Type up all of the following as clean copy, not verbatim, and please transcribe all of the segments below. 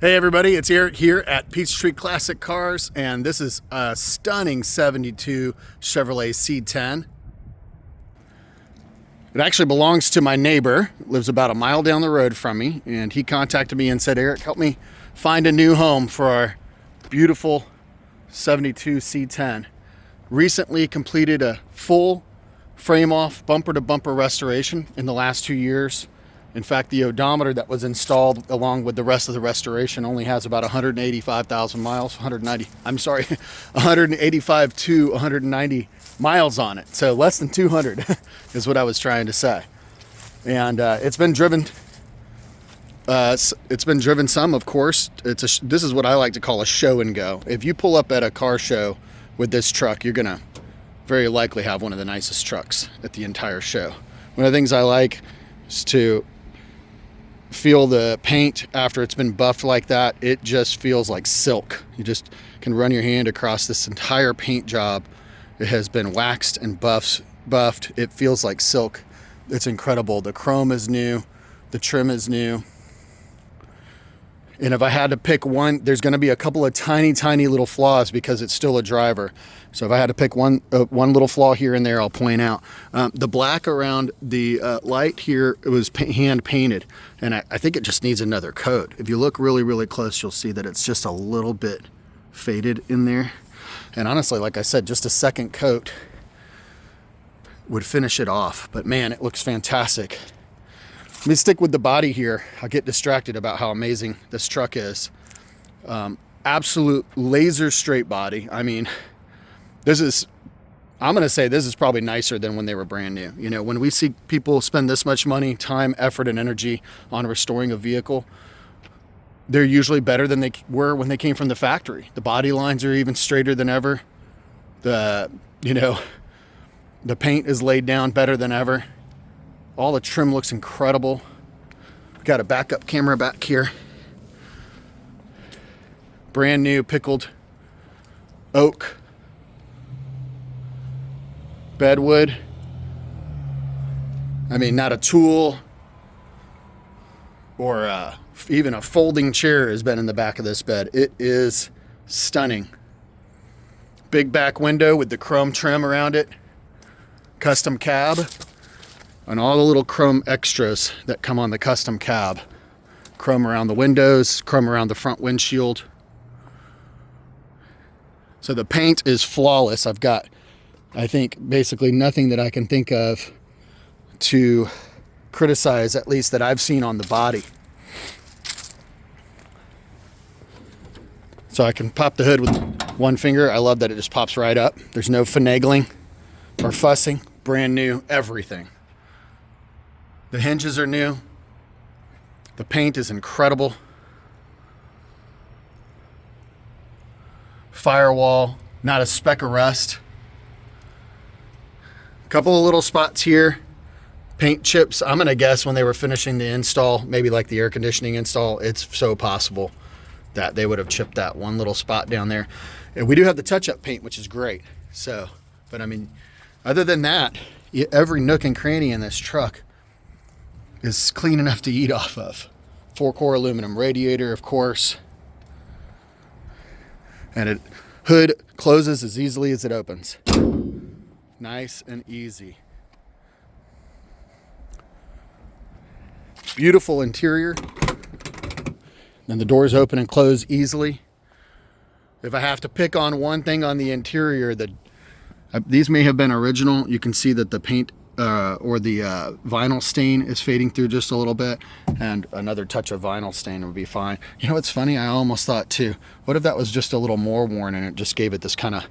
Hey everybody, it's Eric here at Peachtree Classic Cars, and this is a stunning 72 Chevrolet C10. It actually belongs to my neighbor, lives about a mile down the road from me, and he contacted me and said, Eric, help me find a new home for our beautiful 72 C10. Recently completed a full frame-off, bumper-to-bumper restoration in the last 2 years. In fact, the odometer that was installed along with the rest of the restoration only has about 185,000 miles, 185 to 190 miles on it. So less than 200 is what I was trying to say. And it's been driven some, of course. This is what I like to call a show and go. If you pull up at a car show with this truck, you're gonna very likely have one of the nicest trucks at the entire show. One of the things I like is to feel the paint after it's been buffed like that. It just feels like silk. You just can run your hand across this entire paint job. It has been waxed and buffed. It feels like silk. It's incredible. The chrome is new, the trim is new. And if I had to pick one, there's going to be a couple of tiny little flaws because it's still a driver. So if I had to pick one little flaw here and there, I'll point out. The black around the light here, it was hand painted, and I think it just needs another coat. If you look really close, you'll see that it's just a little bit faded in there. And honestly, like I said, just a second coat would finish it off. But man, it looks fantastic. Let me stick with the body here. I'll get distracted about how amazing this truck is. Absolute laser straight body. I mean, I'm gonna say this is probably nicer than when they were brand new. You know, when we see people spend this much money, time, effort, and energy on restoring a vehicle, they're usually better than they were when they came from the factory. The body lines are even straighter than ever. The paint is laid down better than ever. All the trim looks incredible. Got a backup camera back here. Brand new pickled oak bedwood. I mean, not a tool or even a folding chair has been in the back of this bed. It is stunning. Big back window with the chrome trim around it. Custom cab. And all the little chrome extras that come on the custom cab. Chrome around the windows, chrome around the front windshield. So the paint is flawless. I've got, I think, basically nothing that I can think of to criticize, at least that I've seen on the body. So I can pop the hood with one finger. I love that it just pops right up. There's no finagling or fussing. Brand new, everything. The hinges are new. The paint is incredible. Firewall, not a speck of rust. A couple of little spots here. Paint chips, I'm gonna guess when they were finishing the install, maybe like the air conditioning install, it's so possible that they would have chipped that one little spot down there. And we do have the touch-up paint, which is great. So, but I mean, other than that, every nook and cranny in this truck is clean enough to eat off of. 4-core aluminum radiator, of course. And it hood closes as easily as it opens. Nice and easy. Beautiful interior. And the doors open and close easily. If I have to pick on one thing on the interior, these may have been original. You can see that the paint or the vinyl stain is fading through just a little bit, and another touch of vinyl stain would be fine. You know what's funny? I almost thought too, what if that was just a little more worn and it just gave it this kind of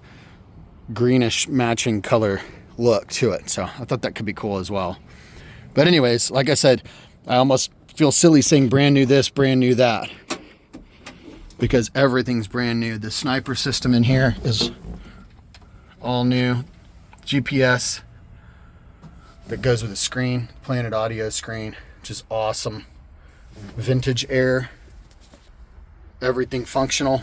greenish matching color look to it? So I thought that could be cool as well. But anyways, like I said, I almost feel silly saying brand new this, brand new that, because everything's brand new. The sniper system in here is all new. GPS that goes with the screen, Planet Audio screen, which is awesome. Vintage air, everything functional.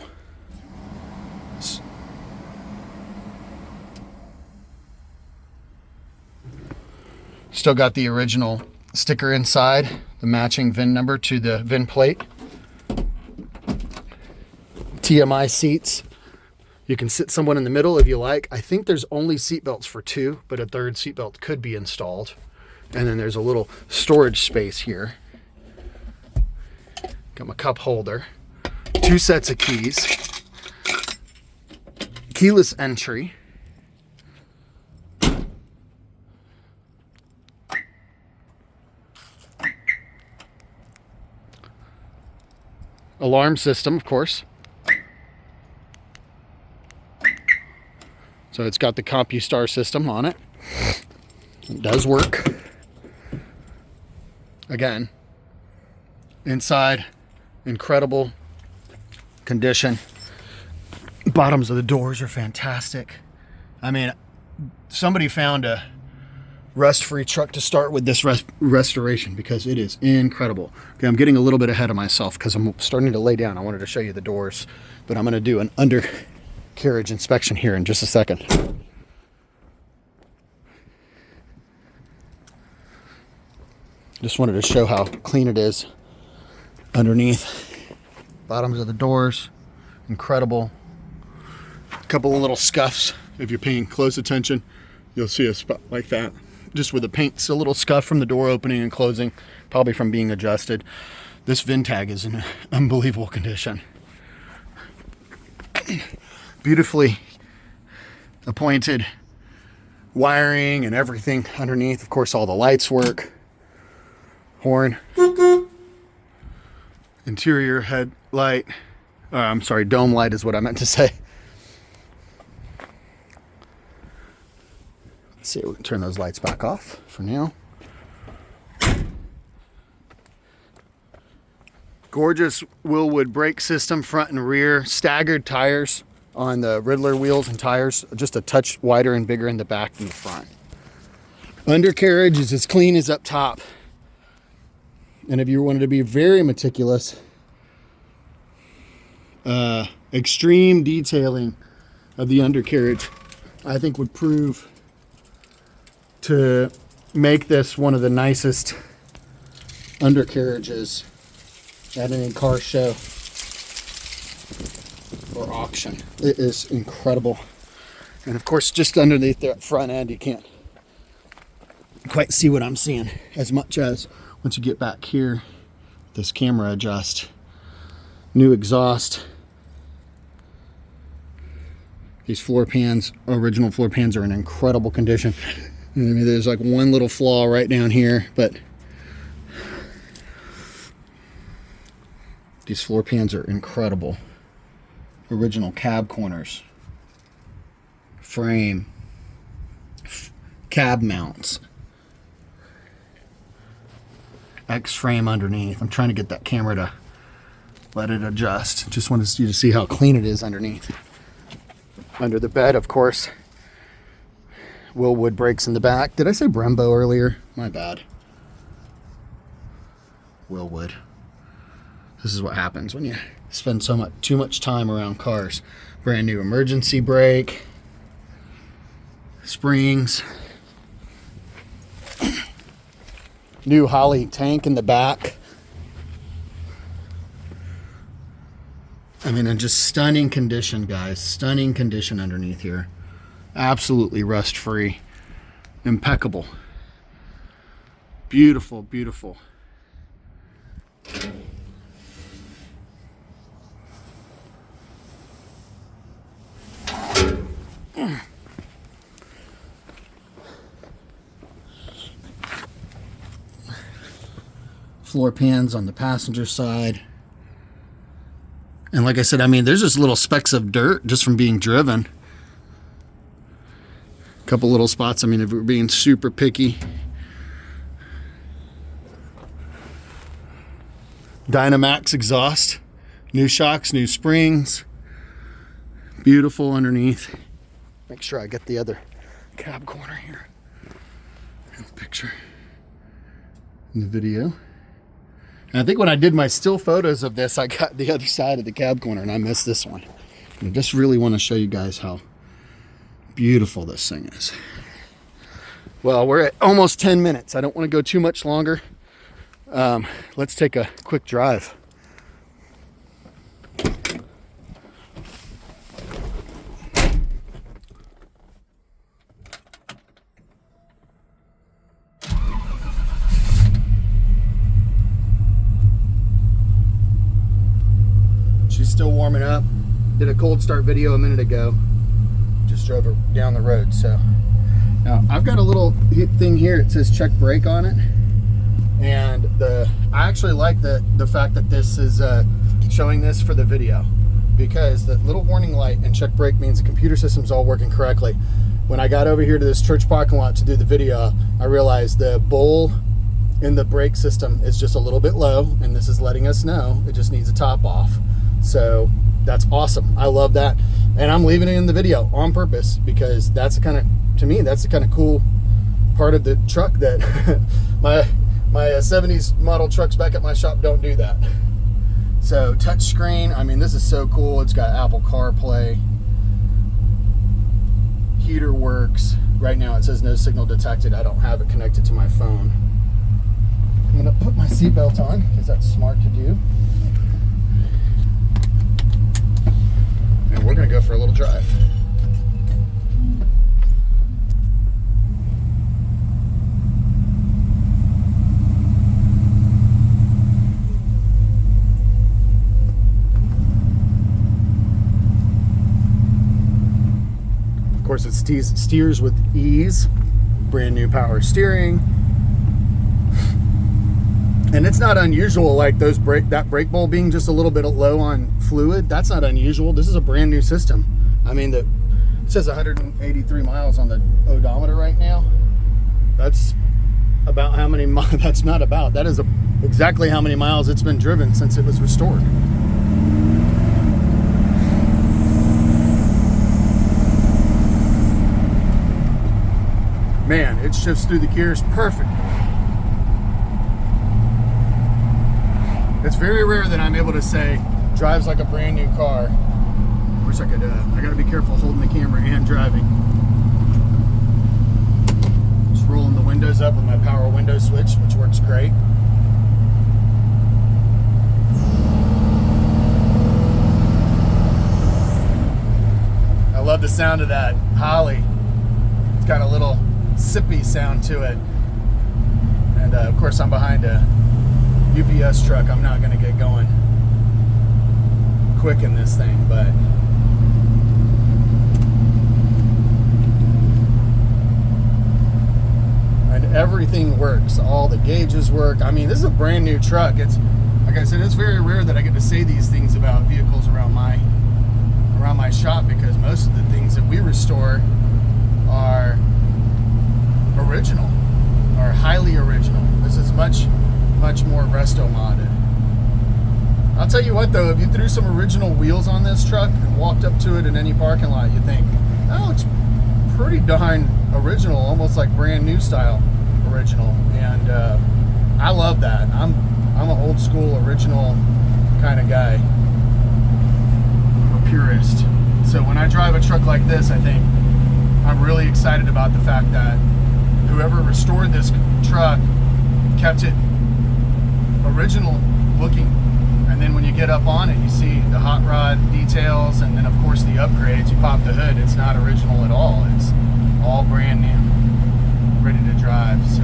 Still got the original sticker inside, the matching VIN number to the VIN plate. TMI seats. You can sit someone in the middle if you like. I think there's only seat belts for 2, but a 3rd seat belt could be installed. And then there's a little storage space here. Got my cup holder. 2 sets of keys. Keyless entry. Alarm system, of course. So it's got the CompuStar system on it. It does work. Again, inside, incredible condition. Bottoms of the doors are fantastic. I mean, somebody found a rust-free truck to start with this restoration, because it is incredible. Okay, I'm getting a little bit ahead of myself because I'm starting to lay down. I wanted to show you the doors, but I'm going to do an undercarriage inspection here in just a second. Just wanted to show how clean it is underneath. Bottoms of the doors, incredible. A couple of little scuffs. If you're paying close attention, you'll see a spot like that. Just where the paint's a little scuff from the door opening and closing, probably from being adjusted. This VIN tag is in unbelievable condition. Beautifully appointed wiring and everything underneath. Of course, all the lights work. Horn. Interior headlight. I'm sorry, dome light is what I meant to say. Let's see, we can turn those lights back off for now. Gorgeous Willwood brake system, front and rear. Staggered tires on the Riddler wheels and tires, just a touch wider and bigger in the back than the front. Undercarriage is as clean as up top. And if you wanted to be very meticulous, extreme detailing of the undercarriage, I think would prove to make this one of the nicest undercarriages at any car show or auction. It is incredible. And of course, just underneath that front end, you can't quite see what I'm seeing as much as once you get back here, this camera adjust. New exhaust. These floor pans, original floor pans, are in incredible condition. I mean, there's like one little flaw right down here, but these floor pans are incredible. Original cab corners, frame, cab mounts, X-frame underneath. I'm trying to get that camera to let it adjust. Just wanted you to see how clean it is underneath. Under the bed, of course, Willwood brakes in the back. Did I say Brembo earlier? My bad. Willwood. This is what happens when you spend too much time around cars. Brand new emergency brake, springs, new Holley tank in the back. I mean, in just stunning condition, guys. Stunning condition underneath here. Absolutely rust-free. Impeccable. Beautiful, beautiful. Floor pans on the passenger side. And like I said, I mean, there's just little specks of dirt just from being driven. A couple little spots, I mean, if we're being super picky. Dynamax exhaust. New shocks, new springs. Beautiful underneath. Make sure I get the other cab corner here in the picture, in the video. And I think when I did my still photos of this, I got the other side of the cab corner and I missed this one. And I just really want to show you guys how beautiful this thing is. Well, we're at almost 10 minutes. I don't want to go too much longer. Let's take a quick drive. battery's still warming up. Did a cold start video a minute ago. Just drove it down the road. So now I've got a little thing here. It says check brake on it, and I actually like the fact that this is showing this for the video, because the little warning light and check brake means the computer system's all working correctly. When I got over here to this church parking lot to do the video, I realized the bowl in the brake system is just a little bit low, and this is letting us know it just needs a top off. So that's awesome. I love that, and I'm leaving it in the video on purpose, because that's the kind of, to me, that's the kind of cool part of the truck that my 70s model trucks back at my shop don't do that. So touch screen, I mean, this is so cool. It's got Apple CarPlay, heater works. Right now it says no signal detected. I don't have it connected to my phone. I'm gonna put my seatbelt on because that's smart to do. And we're gonna go for a little drive. Of course, it steers with ease. Brand new power steering. And it's not unusual, like that brake bowl being just a little bit low on fluid. That's not unusual. This is a brand new system. I mean, it says 183 miles on the odometer right now. That's about how many miles, that's not about, that is exactly how many miles it's been driven since it was restored. Man, it shifts through the gears perfect. It's very rare that I'm able to say drives like a brand new car. Wish I could, I gotta be careful holding the camera and driving. Just rolling the windows up with my power window switch, which works great. I love the sound of that Holly. It's got a little sippy sound to it. And of course I'm behind a UPS truck. I'm not going to get going quick in this thing, but and everything works. All the gauges work. I mean, this is a brand new truck. It's, like I said, it's very rare that I get to say these things about vehicles around my shop, because most of the things that we restore are original, or highly original. This is much more resto-modded. I'll tell you what though, if you threw some original wheels on this truck and walked up to it in any parking lot, you'd think, oh, it's pretty darn original, almost like brand new style original. And I love that. I'm an old school original kind of guy. I'm a purist. So when I drive a truck like this, I think I'm really excited about the fact that whoever restored this truck kept it original looking, and then when you get up on it, you see the hot rod details, and then of course the upgrades. You pop the hood, it's not original at all. It's all brand new, ready to drive. So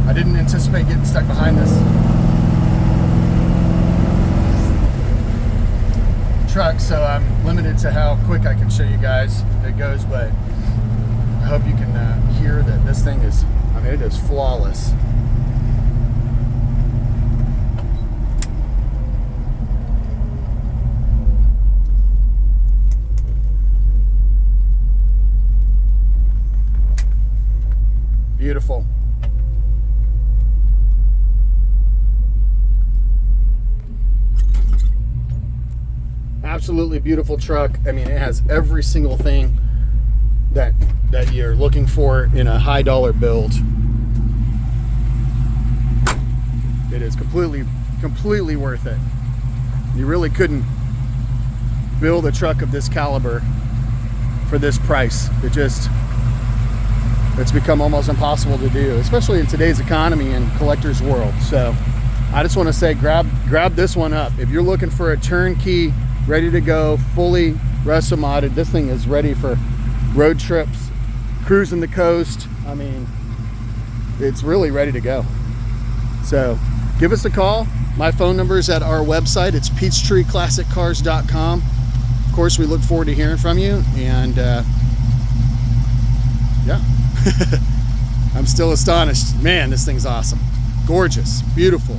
I didn't anticipate getting stuck behind this truck, so I'm limited to how quick I can show you guys it goes, but I hope you can hear that this thing is, I mean, it is flawless. Beautiful. Absolutely beautiful truck. I mean, it has every single thing that you're looking for in a high dollar build. It is completely worth it. You really couldn't build a truck of this caliber for this price. It's become almost impossible to do, especially in today's economy and collector's world. So I just want to say, grab this one up. If you're looking for a turnkey, ready to go, fully resto modded, this thing is ready for road trips, cruising the coast. I mean, it's really ready to go. So give us a call. My phone number is at our website. It's peachtreeclassiccars.com. Of course, we look forward to hearing from you. And yeah, I'm still astonished. Man, this thing's awesome. Gorgeous, beautiful.